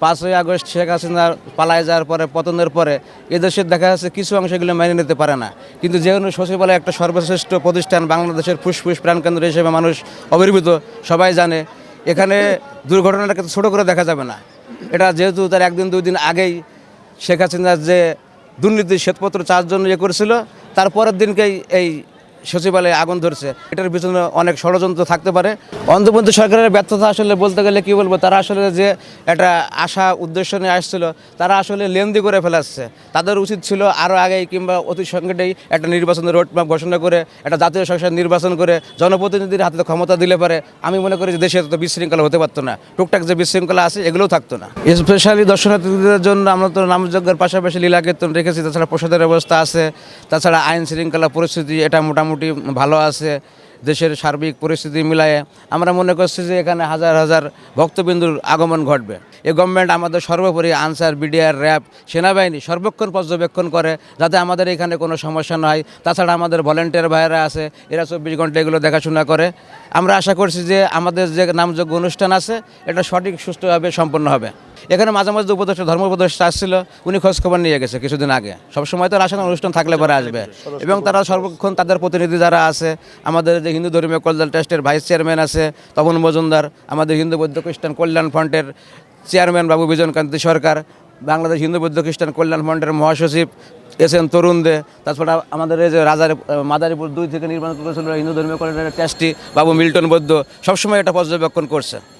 5ই August Sheikh Hasina পালায় যাওয়ার পরে, পতনের পরে এদেশের দেখা যাচ্ছে কিছু অংশ এগুলো মেনে নিতে পারে না। কিন্তু যেহেতু সচিবালয় একটা সর্বশ্রেষ্ঠ প্রতিষ্ঠান, বাংলাদেশের ফুসফুস প্রাণকেন্দ্র হিসেবে মানুষ অবহিত, সবাই জানে, এখানে দুর্ঘটনাটাকে ছোটো করে দেখা যাবে না। এটা যেহেতু তার 1-2 দিন আগেই শেখ হাসিনার যে দুর্নীতি শ্বেতপত্র 4 জন করেছিল, তারপরের দিনকেই এই সচিবালয়ে আগুন ধরছে। এটার পিছনে অনেক ষড়যন্ত্র থাকতে পারে। অন্তর্বর্তী সরকারের ব্যর্থতা আসলে বলতে গেলে কী বলবো, তারা আসলে যে একটা আশা উদ্দেশ্য নিয়ে আসছিল, তারা আসলে লেন্দি করে ফেলাচ্ছে। তাদের উচিত ছিল আরও আগেই কিংবা অতি সংকটেই একটা নির্বাচনের রোডম্যাপ ঘোষণা করে, একটা জাতীয় সংসদ নির্বাচন করে জনপ্রতিনিধির হাতে ক্ষমতা দিলে পারে আমি মনে করি যে দেশে এত বিশৃঙ্খলা হতে পারতো না। টুকটাক যে বিশৃঙ্খলা আছে এগুলোও থাকতো না। স্পেশালি দর্শনার্থীদের জন্য আমরা তো নামযজ্ঞের পাশাপাশি লীলা কীর্তন রেখেছি, তাছাড়া প্রসাদের ব্যবস্থা আছে, তাছাড়া আইন শৃঙ্খলা পরিস্থিতি এটা মোটামুটি ভালো আছে। দেশের সার্বিক পরিস্থিতি মিলায়ে আমরা মনে করছি যে এখানে হাজার হাজার ভক্তবিন্দুর আগমন ঘটবে। এই গভর্নমেন্ট আমাদের সর্বোপরি আনসার, বিডিআর, র্যাব, সেনাবাহিনী সর্বক্ষণ পর্যবেক্ষণ করে যাতে আমাদের এখানে কোনো সমস্যা না হয়। তাছাড়া আমাদের ভলেন্টিয়ার ভাইয়েরা আছে, এরা 24 ঘন্টা এগুলো দেখাশোনা করে। আমরা আশা করছি যে আমাদের যে নামযোগ্য অনুষ্ঠান আছে এটা সঠিক সুষ্ঠুভাবে সম্পন্ন হবে। এখানে মাঝে মাঝে উপদেষ্টা, ধর্ম উপদেষ্টা আসছিল, উনি খোঁজখবর নিয়ে গেছে কিছুদিন আগে। সবসময় তো আসলে অনুষ্ঠান থাকলে পরে আসবে, এবং তারা সর্বক্ষণ তাদের প্রতিনিধি যারা আছে, আমাদের যে হিন্দু ধর্মীয় কল্যাণ ট্রাস্টের ভাইস চেয়ারম্যান আছে তপন মজুমদার, আমাদের হিন্দু বৌদ্ধ খ্রিস্টান কল্যাণ ফ্রন্টের চেয়ারম্যান বাবু বিজনকান্তি সরকার, বাংলাদেশ হিন্দু বৌদ্ধ খ্রিস্টান কল্যাণ ফ্রন্টের মহাসচিব এস.এন. তরুণ দে, তাছাড়া আমাদের এই যে মাদারীপুর 2 থেকে নির্মাণ করেছিল হিন্দু ধর্মীয় কল্যাণের ট্রাস্টি বাবু মিল্টন বৌদ্ধ, সবসময় এটা পর্যবেক্ষণ করছে।